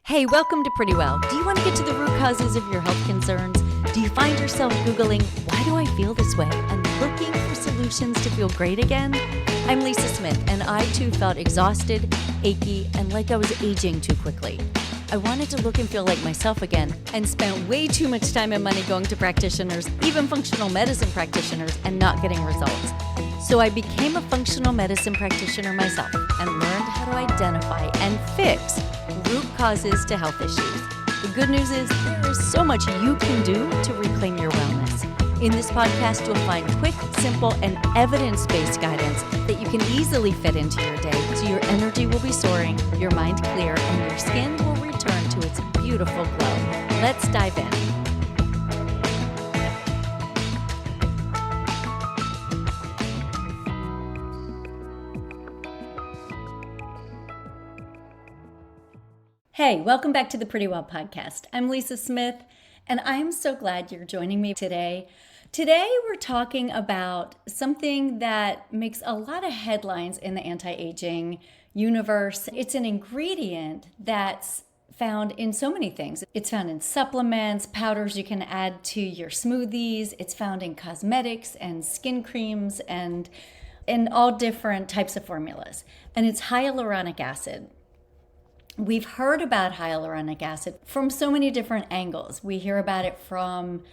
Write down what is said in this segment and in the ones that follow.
Hey, welcome to Pretty Well. Do you want to get to the root causes of your health concerns? Do you find yourself Googling, why do I feel this way? And looking for solutions to feel great again? I'm Lisa Smith, and I too felt exhausted, achy, and like I was aging too quickly. I wanted to look and feel like myself again, and spent way too much time and money going to practitioners, even functional medicine practitioners, and not getting results. So I became a functional medicine practitioner myself and learned how to identify and fix root causes to health issues. The good news is there is so much you can do to reclaim your wellness. In this podcast, you'll find quick, simple, and evidence-based guidance that you can easily fit into your day so your energy will be soaring, your mind clear, and your skin will return to its beautiful glow. Let's dive in. Hey, welcome back to the Pretty Well podcast. I'm Lisa Smith, and I'm so glad you're joining me today. Today, we're talking about something that makes a lot of headlines in the anti-aging universe. It's an ingredient that's found in so many things. It's found in supplements, powders you can add to your smoothies. It's found in cosmetics and skin creams and in all different types of formulas. And it's hyaluronic acid. We've heard about hyaluronic acid from so many different angles. We hear about it from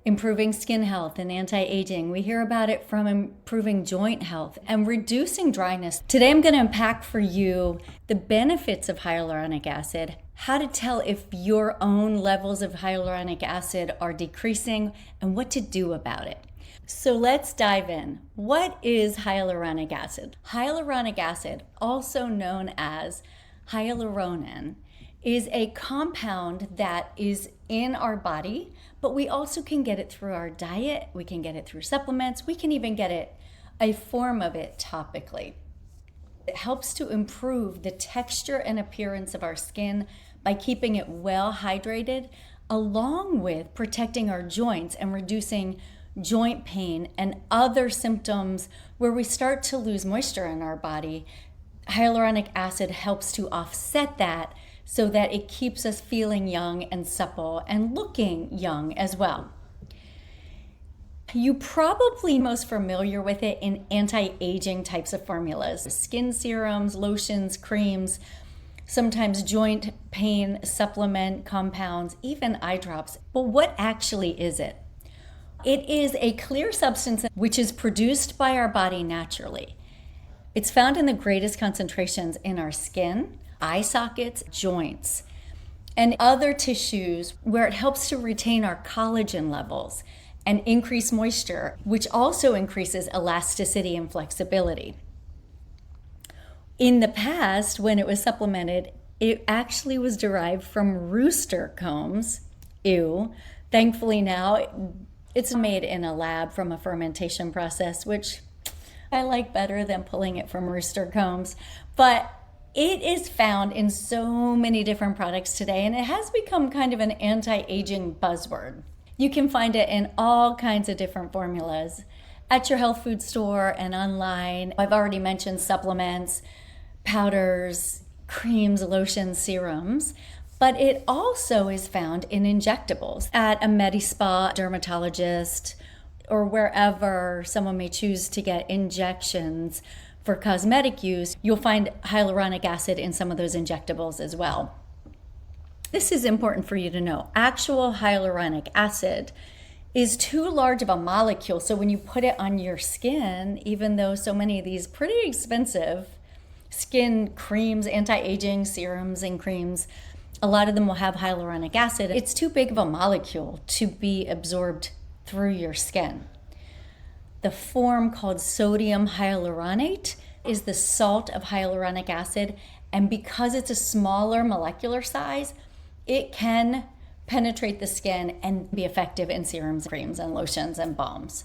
improving skin health and anti-aging. We hear about it from improving joint health and reducing dryness. Today, I'm going to unpack for you the benefits of hyaluronic acid, how to tell if your own levels of hyaluronic acid are decreasing, and what to do about it. So let's dive in. What is hyaluronic acid? Hyaluronic acid, also known as hyaluronan, is a compound that is in our body, but we also can get it through our diet, we can get it through supplements, we can even get a form of it topically. It helps to improve the texture and appearance of our skin by keeping it well hydrated, along with protecting our joints and reducing joint pain and other symptoms where we start to lose moisture in our body. Hyaluronic acid helps to offset that so that it keeps us feeling young and supple and looking young as well. You're probably most familiar with it in anti-aging types of formulas, skin serums, lotions, creams, sometimes joint pain supplement compounds, even eye drops. But what actually is it? It is a clear substance which is produced by our body naturally. It's found in the greatest concentrations in our skin, eye sockets, joints, and other tissues where it helps to retain our collagen levels and increase moisture, which also increases elasticity and flexibility. In the past, when it was supplemented, it actually was derived from rooster combs. Ew. Thankfully now, it's made in a lab from a fermentation process, which I like better than pulling it from rooster combs, but it is found in so many different products today, and it has become kind of an anti-aging buzzword. You can find it in all kinds of different formulas at your health food store and online. I've already mentioned supplements, powders, creams, lotions, serums, but it also is found in injectables at a med spa, dermatologist, or wherever someone may choose to get injections for cosmetic use. You'll find hyaluronic acid in some of those injectables as well. This is important for you to know. Actual hyaluronic acid is too large of a molecule, so when you put it on your skin, even though so many of these pretty expensive skin creams, anti-aging serums and creams, a lot of them will have hyaluronic acid, it's too big of a molecule to be absorbed through your skin. The form called sodium hyaluronate is the salt of hyaluronic acid, and because it's a smaller molecular size, it can penetrate the skin and be effective in serums, creams, and lotions and balms.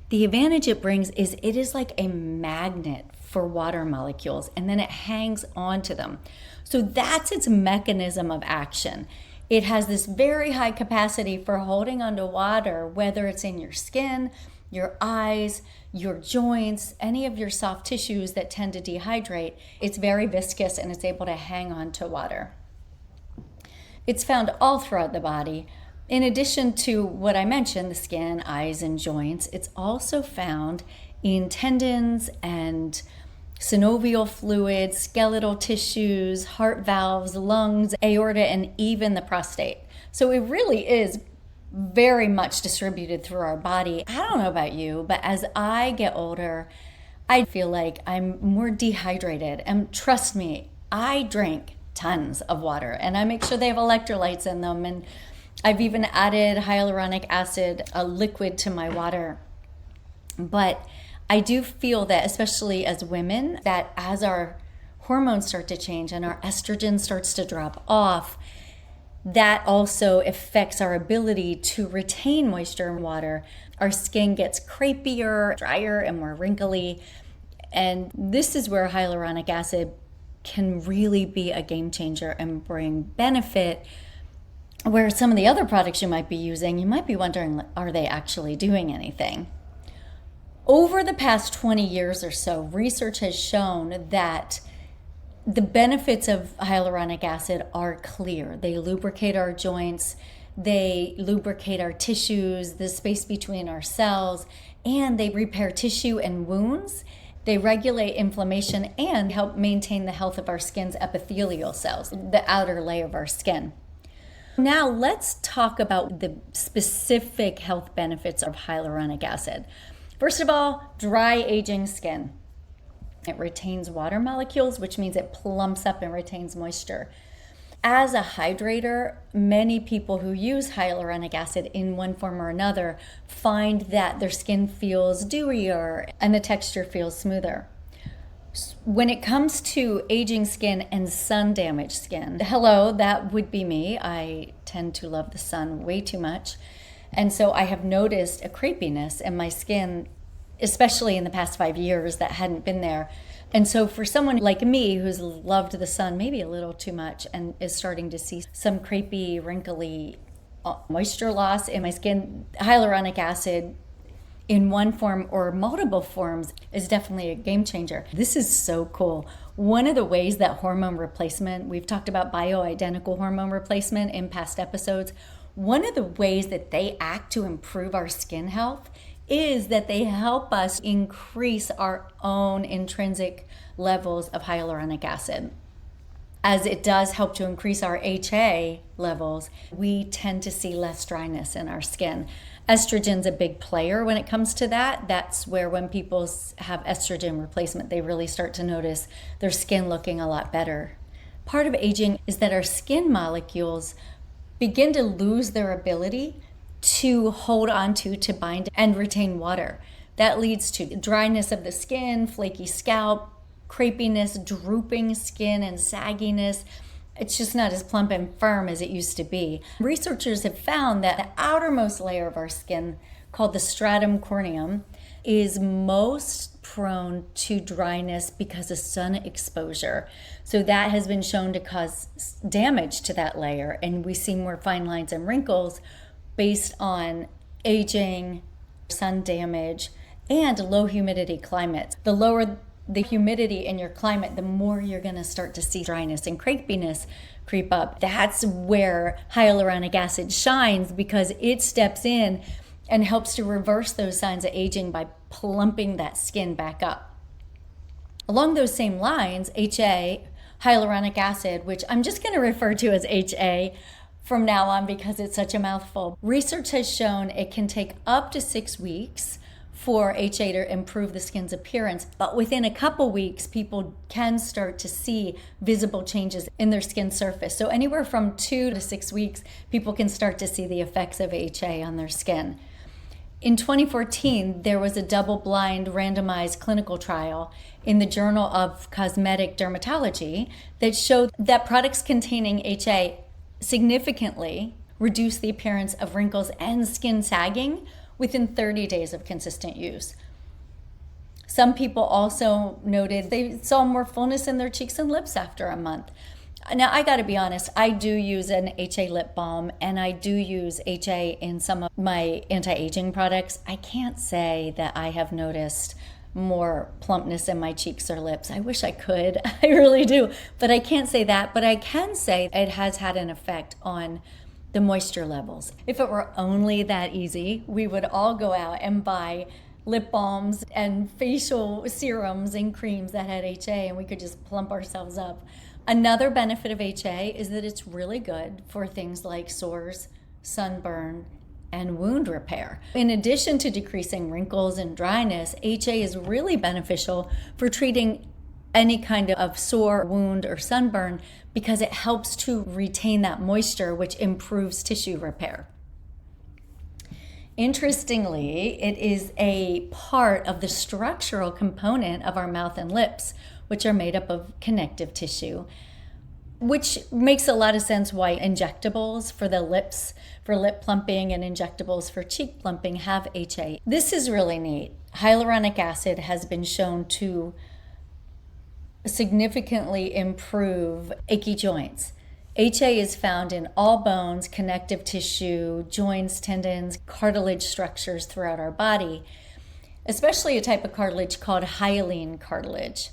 The advantage it brings is it is like a magnet for water molecules, and then it hangs onto them. So that's its mechanism of action. It has this very high capacity for holding onto water, whether it's in your skin your eyes, your joints, any of your soft tissues that tend to dehydrate. It's very viscous and it's able to hang on to water. It's found all throughout the body. In addition to what I mentioned, the skin, eyes, and joints, it's also found in tendons and synovial fluid, skeletal tissues, heart valves, lungs, aorta, and even the prostate. So it really is very much distributed through our body. I don't know about you, but as I get older, I feel like I'm more dehydrated. And trust me, I drink tons of water and I make sure they have electrolytes in them. And I've even added hyaluronic acid, a liquid, to my water. But I do feel that, especially as women, that as our hormones start to change and our estrogen starts to drop off, that also affects our ability to retain moisture and water. Our skin gets crepier, drier, and more wrinkly. And this is where hyaluronic acid can really be a game changer and bring benefit, where some of the other products you might be using, you might be wondering, are they actually doing anything? Over the past 20 years or so, research has shown that the benefits of hyaluronic acid are clear. They lubricate our joints, they lubricate our tissues, the space between our cells, and they repair tissue and wounds. They regulate inflammation and help maintain the health of our skin's epithelial cells, the outer layer of our skin. Now let's talk about the specific health benefits of hyaluronic acid. First of all, dry aging skin. It retains water molecules, which means it plumps up and retains moisture. As a hydrator, many people who use hyaluronic acid in one form or another find that their skin feels dewier and the texture feels smoother. When it comes to aging skin and sun-damaged skin, hello, that would be me. I tend to love the sun way too much. And so I have noticed a crepiness in my skin, especially in the past 5 years, that hadn't been there. And so for someone like me who's loved the sun maybe a little too much and is starting to see some crepey, wrinkly moisture loss in my skin, hyaluronic acid in one form or multiple forms is definitely a game changer. This is so cool. One of the ways that hormone replacement, we've talked about bioidentical hormone replacement in past episodes, one of the ways that they act to improve our skin health is that they help us increase our own intrinsic levels of hyaluronic acid. As it does help to increase our HA levels, we tend to see less dryness in our skin. Estrogen's a big player when it comes to that. That's where when people have estrogen replacement, they really start to notice their skin looking a lot better. Part of aging is that our skin molecules begin to lose their ability to hold on to bind and retain water. That leads to dryness of the skin, flaky scalp, crepiness, drooping skin, and sagginess. It's just not as plump and firm as it used to be. Researchers have found that the outermost layer of our skin, called the stratum corneum, is most prone to dryness because of sun exposure. So that has been shown to cause damage to that layer, and we see more fine lines and wrinkles based on aging, sun damage, and low humidity climates. The lower the humidity in your climate, the more you're going to start to see dryness and crepiness creep up. That's where hyaluronic acid shines, because it steps in and helps to reverse those signs of aging by plumping that skin back up. Along those same lines, HA, hyaluronic acid, which I'm just going to refer to as HA from now on because it's such a mouthful. Research has shown it can take up to 6 weeks for HA to improve the skin's appearance, but within a couple weeks, people can start to see visible changes in their skin surface. So anywhere from 2 to 6 weeks, people can start to see the effects of HA on their skin. In 2014, there was a double-blind randomized clinical trial in the Journal of Cosmetic Dermatology that showed that products containing HA significantly reduce the appearance of wrinkles and skin sagging within 30 days of consistent use. Some people also noted they saw more fullness in their cheeks and lips after a month. Now, I got to be honest, I do use an HA lip balm and I do use HA in some of my anti-aging products. I can't say that I have noticed more plumpness in my cheeks or lips. I wish I could. I really do. But I can't say that. But I can say it has had an effect on the moisture levels. If it were only that easy, we would all go out and buy lip balms and facial serums and creams that had HA and we could just plump ourselves up. Another benefit of HA is that it's really good for things like sores, sunburn, and wound repair. In addition to decreasing wrinkles and dryness, HA is really beneficial for treating any kind of sore, wound, or sunburn because it helps to retain that moisture, which improves tissue repair. Interestingly, it is a part of the structural component of our mouth and lips, which are made up of connective tissue, which makes a lot of sense why injectables for the lips, for lip plumping, and injectables for cheek plumping have HA. This is really neat. Hyaluronic acid has been shown to significantly improve achy joints. HA is found in all bones, connective tissue, joints, tendons, cartilage structures throughout our body, especially a type of cartilage called hyaline cartilage,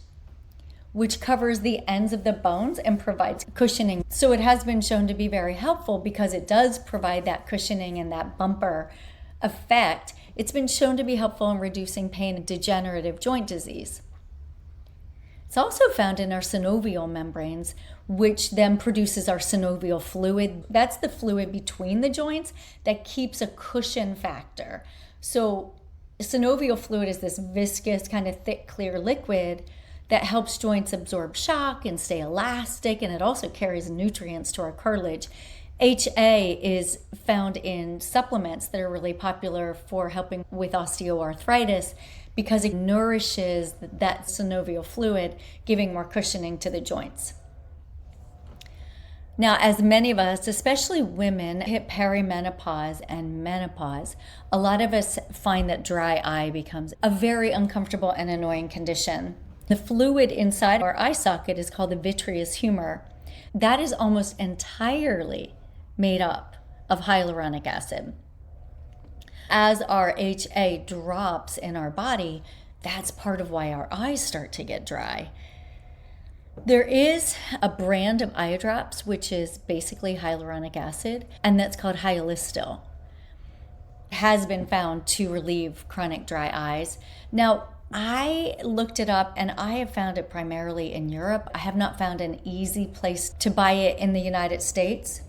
which covers the ends of the bones and provides cushioning. So it has been shown to be very helpful because it does provide that cushioning and that bumper effect. It's been shown to be helpful in reducing pain and degenerative joint disease. It's also found in our synovial membranes, which then produces our synovial fluid. That's the fluid between the joints that keeps a cushion factor. So synovial fluid is this viscous, kind of thick, clear liquid that helps joints absorb shock and stay elastic, and it also carries nutrients to our cartilage. HA is found in supplements that are really popular for helping with osteoarthritis because it nourishes that synovial fluid, giving more cushioning to the joints. Now, as many of us, especially women, hit perimenopause and menopause, a lot of us find that dry eye becomes a very uncomfortable and annoying condition. The fluid inside our eye socket is called the vitreous humor. That is almost entirely made up of hyaluronic acid. As our HA drops in our body, that's part of why our eyes start to get dry. There is a brand of eye drops, which is basically hyaluronic acid, and that's called Hyalystil. It has been found to relieve chronic dry eyes. Now, I looked it up and I have found it primarily in Europe. I have not found an easy place to buy it in the United States.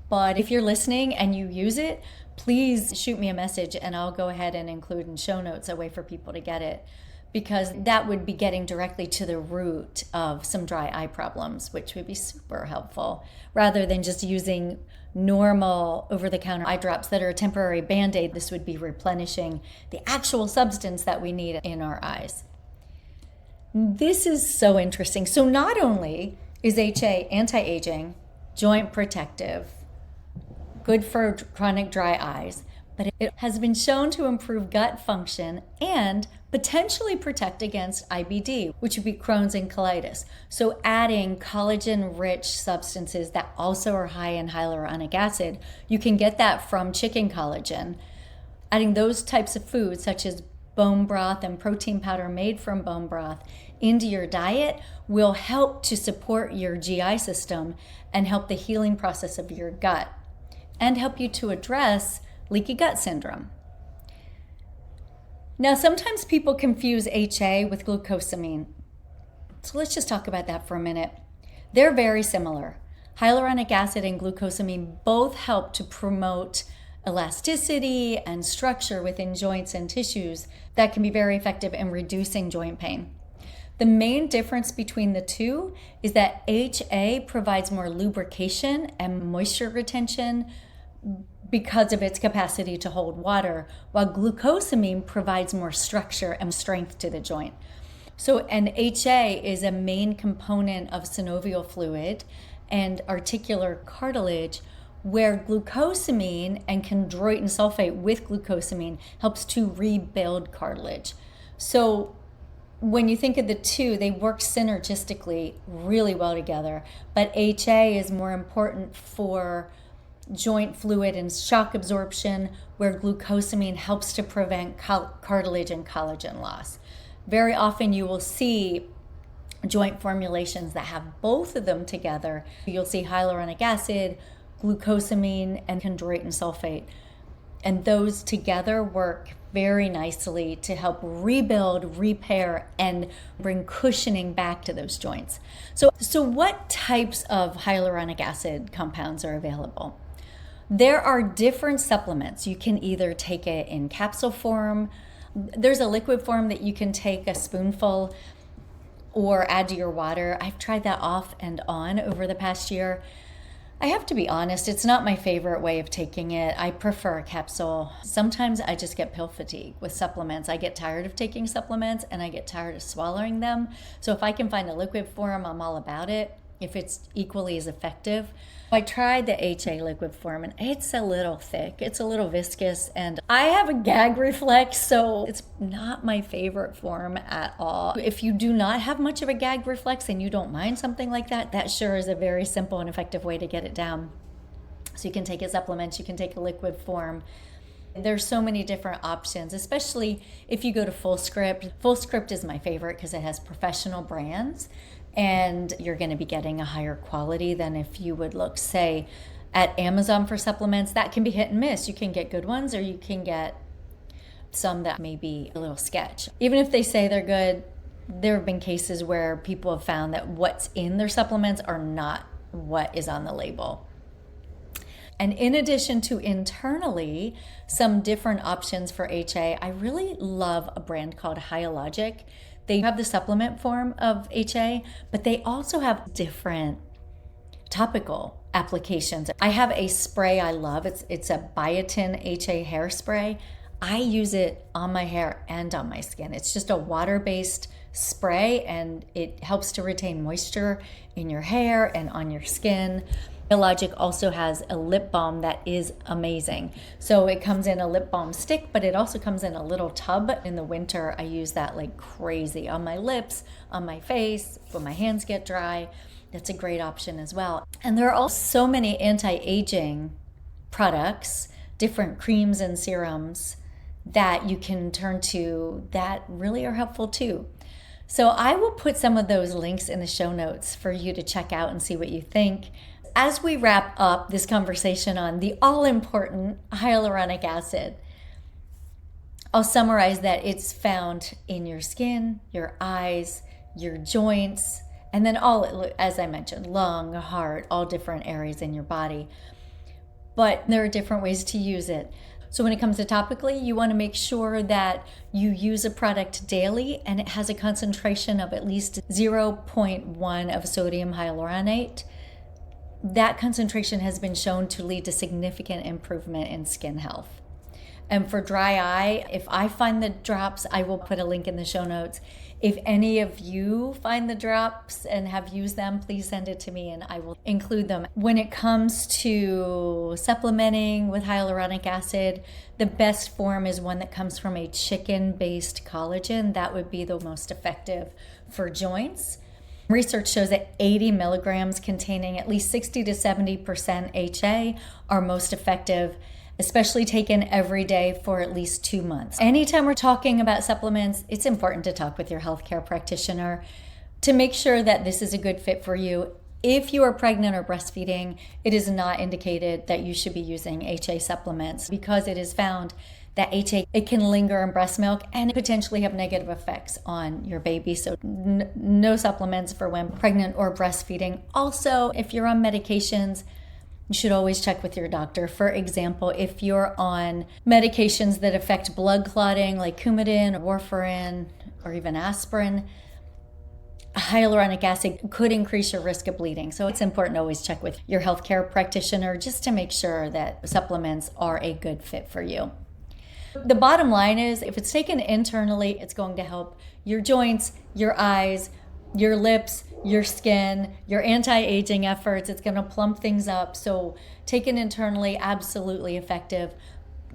But if you're listening and you use it, please shoot me a message and I'll go ahead and include in show notes a way for people to get it, because that would be getting directly to the root of some dry eye problems, which would be super helpful, rather than just using normal over-the-counter eye drops that are a temporary Band-Aid. This would be replenishing the actual substance that we need in our eyes. This is so interesting. So not only is HA anti-aging, joint protective, good for chronic dry eyes, but it has been shown to improve gut function and potentially protect against IBD, which would be Crohn's and colitis. So adding collagen-rich substances that also are high in hyaluronic acid, you can get that from chicken collagen. Adding those types of foods, such as bone broth and protein powder made from bone broth, into your diet will help to support your GI system and help the healing process of your gut, and help you to address leaky gut syndrome. Now, sometimes people confuse HA with glucosamine. So let's just talk about that for a minute. They're very similar. Hyaluronic acid and glucosamine both help to promote elasticity and structure within joints and tissues that can be very effective in reducing joint pain. The main difference between the two is that HA provides more lubrication and moisture retention because of its capacity to hold water, while glucosamine provides more structure and strength to the joint. So an HA is a main component of synovial fluid and articular cartilage, where glucosamine and chondroitin sulfate with glucosamine helps to rebuild cartilage. So when you think of the two, they work synergistically really well together. But HA is more important for joint fluid and shock absorption, where glucosamine helps to prevent cartilage and collagen loss. Very often you will see joint formulations that have both of them together. You'll see hyaluronic acid, glucosamine, and chondroitin sulfate. And those together work very nicely to help rebuild, repair, and bring cushioning back to those joints. So what types of hyaluronic acid compounds are available? There are different supplements. You can either take it in capsule form. There's a liquid form that you can take a spoonful or add to your water. I've tried that off and on over the past year. I have to be honest, it's not my favorite way of taking it. I prefer a capsule. Sometimes I just get pill fatigue with supplements. I get tired of taking supplements and I get tired of swallowing them. So if I can find a liquid form, I'm all about it, if it's equally as effective. I tried the HA liquid form and it's a little thick, it's a little viscous, and I have a gag reflex, so it's not my favorite form at all. If you do not have much of a gag reflex and you don't mind something like that, that sure is a very simple and effective way to get it down. So you can take a supplement, you can take a liquid form. There's so many different options, especially if you go to Full Script. Full Script is my favorite because it has professional brands, and you're going to be getting a higher quality than if you would look, say, at Amazon for supplements. That can be hit and miss. You can get good ones or you can get some that may be a little sketch. Even if they say they're good, there have been cases where people have found that what's in their supplements are not what is on the label. And in addition to internally, some different options for HA, I really love a brand called Hyaluronic. They have the supplement form of HA, but they also have different topical applications. I have a spray I love. It's a biotin HA hairspray. I use it on my hair and on my skin. It's just a water-based spray and it helps to retain moisture in your hair and on your skin. Hyaluronic also has a lip balm that is amazing. So it comes in a lip balm stick, but it also comes in a little tub. In the winter, I use that like crazy on my lips, on my face, when my hands get dry. That's a great option as well. And there are also so many anti-aging products, different creams and serums that you can turn to that really are helpful too. So I will put some of those links in the show notes for you to check out and see what you think. As we wrap up this conversation on the all-important hyaluronic acid, I'll summarize that it's found in your skin, your eyes, your joints, and then all, as I mentioned, lung, heart, all different areas in your body. But there are different ways to use it. So when it comes to topically, you want to make sure that you use a product daily and it has a concentration of at least 0.1 of sodium hyaluronate. That concentration has been shown to lead to significant improvement in skin health. And for dry eye, if I find the drops, I will put a link in the show notes. If any of you find the drops and have used them, please send it to me and I will include them. When it comes to supplementing with hyaluronic acid, the best form is one that comes from a chicken-based collagen. That would be the most effective for joints. Research shows that 80 milligrams containing at least 60 to 70% HA are most effective, especially taken every day for at least 2 months. Anytime we're talking about supplements, it's important to talk with your healthcare practitioner to make sure that this is a good fit for you. If you are pregnant or breastfeeding, it is not indicated that you should be using HA supplements because it is found that HA, it can linger in breast milk and potentially have negative effects on your baby. So no supplements for when pregnant or breastfeeding. Also, if you're on medications, you should always check with your doctor. For example, if you're on medications that affect blood clotting like Coumadin, warfarin, or even aspirin, hyaluronic acid could increase your risk of bleeding. So it's important to always check with your healthcare practitioner just to make sure that supplements are a good fit for you. The bottom line is, if it's taken internally, it's going to help your joints, your eyes, your lips, your skin, your anti-aging efforts. It's going to plump things up. So taken internally, absolutely effective.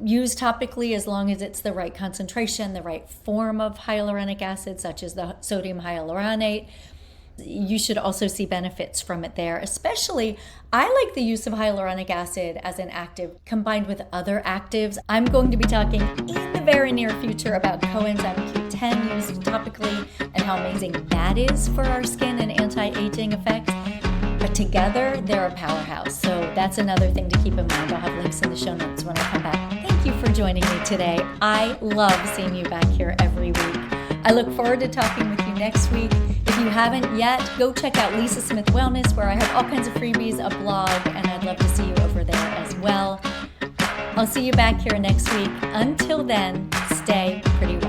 use topically as long as it's the right concentration, the right form of hyaluronic acid, such as the sodium hyaluronate. You should also see benefits from it there. Especially, I like the use of hyaluronic acid as an active combined with other actives. I'm going to be talking in the very near future about coenzyme Q10 used topically and how amazing that is for our skin and anti-aging effects. But together, they're a powerhouse. So that's another thing to keep in mind. I'll have links in the show notes when I come back. Thank you for joining me today. I love seeing you back here every week. I look forward to talking with you next week. If you haven't yet, go check out Lisa Smith Wellness, where I have all kinds of freebies, a blog, and I'd love to see you over there as well. I'll see you back here next week. Until then, stay pretty well.